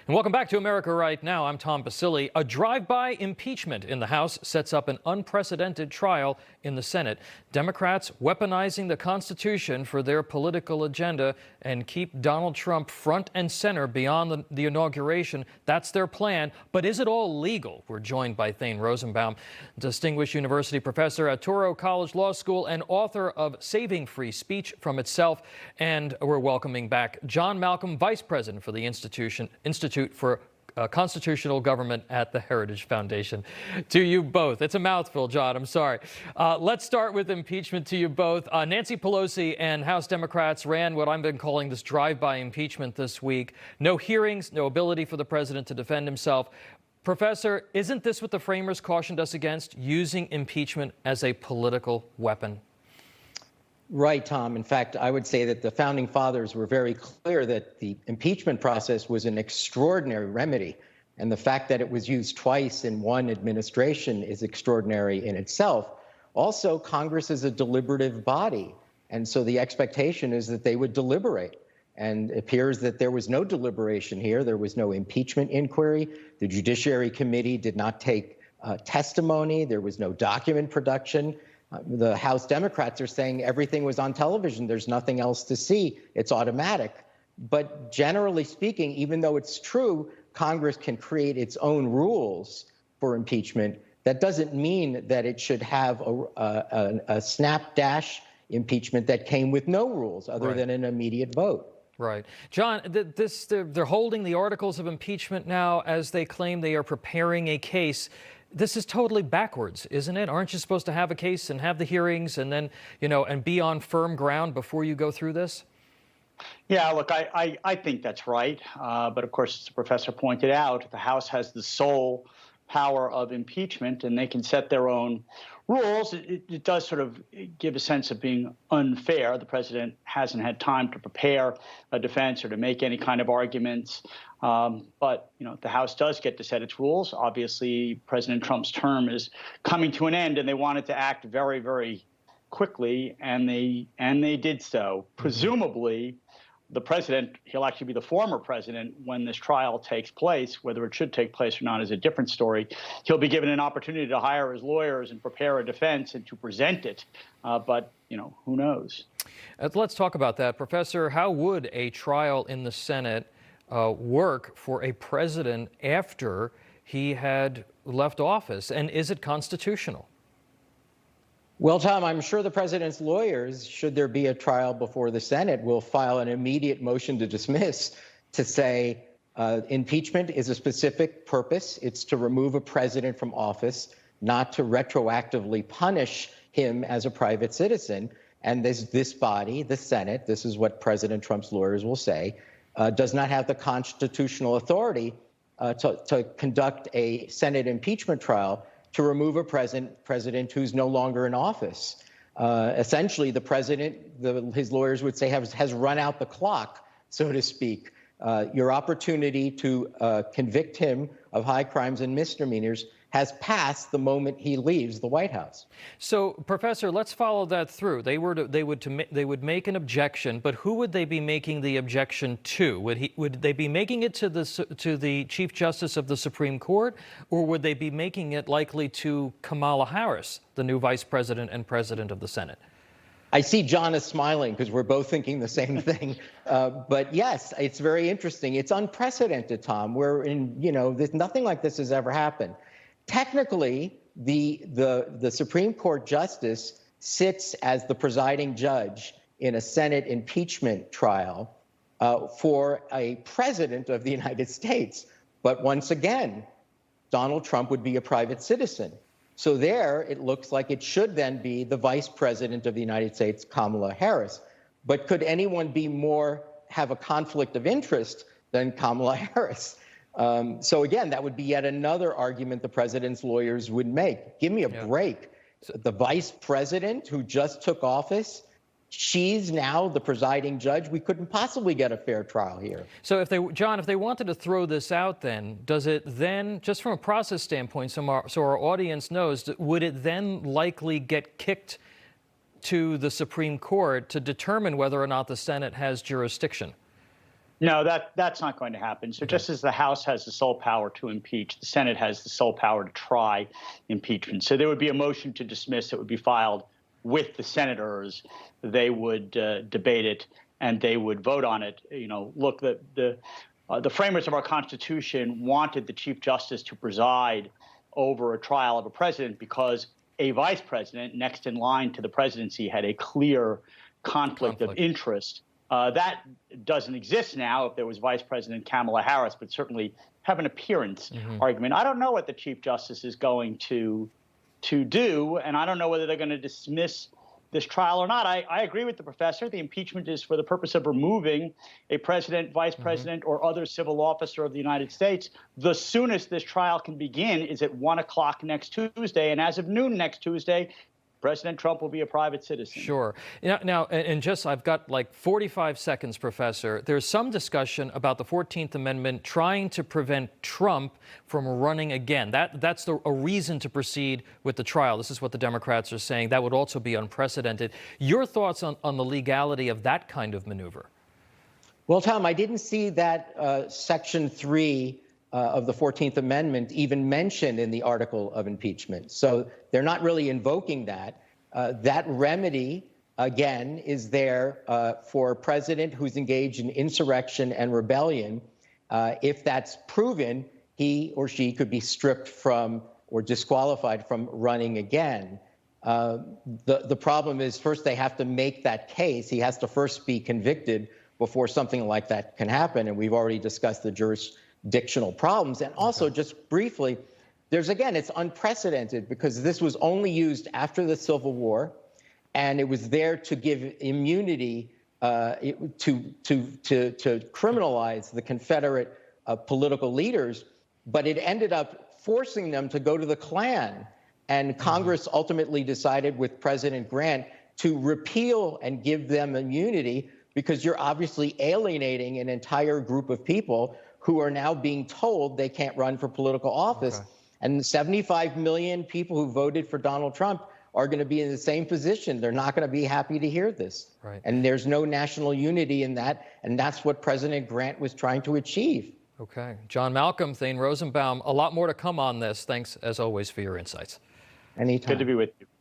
And welcome back to America Right Now. I'm Tom Basili. A drive-by impeachment in the House sets up an unprecedented trial in the Senate. Democrats weaponizing the Constitution for their political agenda and keep Donald Trump front and center beyond the inauguration. That's their plan. But is it all legal? We're joined by Thane Rosenbaum, distinguished university professor at Touro College Law School and author of Saving Free Speech from Itself. And we're welcoming back John Malcolm, vice president for the Institute for Constitutional Government at the Heritage Foundation. To you both. It's a mouthful, John. I'm sorry. Let's start with impeachment to you both. Nancy Pelosi and House Democrats ran what I've been calling this drive-by impeachment this week. No hearings, no ability for the president to defend himself. Professor, isn't this what the framers cautioned us against, using impeachment as a political weapon? Right, Tom. In fact, I would say that the founding fathers were very clear that the impeachment process was an extraordinary remedy. And the fact that it was used twice in one administration is extraordinary in itself. Also, Congress is a deliberative body. And so the expectation is that they would deliberate. And it appears that there was no deliberation here. There was no impeachment inquiry. The Judiciary Committee did not take testimony. There was no document production. The House Democrats are saying everything was on television. There's nothing else to see. It's automatic. But generally speaking, even though it's true, Congress can create its own rules for impeachment. That doesn't mean that it should have a snapdash impeachment that came with no rules other than an immediate vote. Right. John, they're holding the articles of impeachment now as they claim they are preparing a case. This is totally backwards, isn't it? Aren't you supposed to have a case and have the hearings and then, and be on firm ground before you go through this? Yeah, look, I think that's right. But of course, as the professor pointed out, the House has the sole power of impeachment and they can set their own rules. It does sort of give a sense of being unfair. The president hasn't had time to prepare a defense or to make any kind of arguments. But, the House does get to set its rules. Obviously, President Trump's term is coming to an end, and they wanted to act very, very quickly, and they did so. Presumably, the president, he'll actually be the former president when this trial takes place. Whether it should take place or not is a different story. He'll be given an opportunity to hire his lawyers and prepare a defense and to present it. But, who knows? Let's talk about that. Professor, how would a trial in the Senate work for a president after he had left office? And is it constitutional? Well, Tom, I'm sure the president's lawyers, should there be a trial before the Senate, will file an immediate motion to dismiss to say impeachment is a specific purpose. It's to remove a president from office, not to retroactively punish him as a private citizen. And this body, the Senate, this is what President Trump's lawyers will say, does not have the constitutional authority to conduct a Senate impeachment trial to remove a president who's no longer in office. Essentially, the president, his lawyers would say, has run out the clock, so to speak. Your opportunity to convict him of high crimes and misdemeanors has passed the moment he leaves the White House. So, Professor, let's follow that through. They would make an objection, but who would they be making the objection to? Would they be making it to the Chief Justice of the Supreme Court, or would they be making it likely to Kamala Harris, the new Vice President and President of the Senate? I see John is smiling because we're both thinking the same thing. But yes, it's very interesting. It's unprecedented, Tom. Nothing like this has ever happened. Technically, the Supreme Court justice sits as the presiding judge in a Senate impeachment trial for a president of the United States. But once again, Donald Trump would be a private citizen. So there, it looks like it should then be the vice president of the United States, Kamala Harris. But could anyone have a conflict of interest than Kamala Harris? So again, that would be yet another argument the president's lawyers would make. Give me a break. The vice president who just took office, she's now the presiding judge. We couldn't possibly get a fair trial here. So if they wanted to throw this out, then does it then, just from a process standpoint, so our audience knows, would it then likely get kicked to the Supreme Court to determine whether or not the Senate has jurisdiction? No, that's not going to happen. So just as the House has the sole power to impeach, the Senate has the sole power to try impeachment. So there would be a motion to dismiss that would be filed with the senators. They would debate it and they would vote on it. You know, look, the framers of our Constitution wanted the Chief Justice to preside over a trial of a president because a vice president next in line to the presidency had a clear conflict of interest. That doesn't exist now if there was Vice President Kamala Harris, but certainly have an appearance argument. I don't know what the Chief Justice is going to do, and I don't know whether they're going to dismiss this trial or not. I agree with the professor. The impeachment is for the purpose of removing a president, vice president, or other civil officer of the United States. The soonest this trial can begin is at 1 o'clock next Tuesday, and as of noon next Tuesday, President Trump will be a private citizen. Sure. Now, and just I've got like 45 seconds, Professor. There's some discussion about the 14th Amendment trying to prevent Trump from running again. That's a reason to proceed with the trial. This is what the Democrats are saying. That would also be unprecedented. Your thoughts on the legality of that kind of maneuver? Well, Tom, I didn't see that Section 3 of the 14th Amendment even mentioned in the article of impeachment. So they're not really invoking that. That remedy, again, is there for a president who's engaged in insurrection and rebellion. If that's proven, he or she could be stripped from or disqualified from running again. The problem is, first they have to make that case. He has to first be convicted before something like that can happen. And we've already discussed the jurisdictional problems. And also, just briefly, it's unprecedented because this was only used after the Civil War, and it was there to give immunity to criminalize the Confederate political leaders, but it ended up forcing them to go to the Klan. And Congress ultimately decided with President Grant to repeal and give them immunity because you're obviously alienating an entire group of people who are now being told they can't run for political office. And 75 million people who voted for Donald Trump are going to be in the same position. They're not going to be happy to hear this. And there's no national unity in that. And that's what President Grant was trying to achieve. Okay. John Malcolm, Thane Rosenbaum, a lot more to come on this. Thanks, as always, for your insights. Anytime. Good to be with you.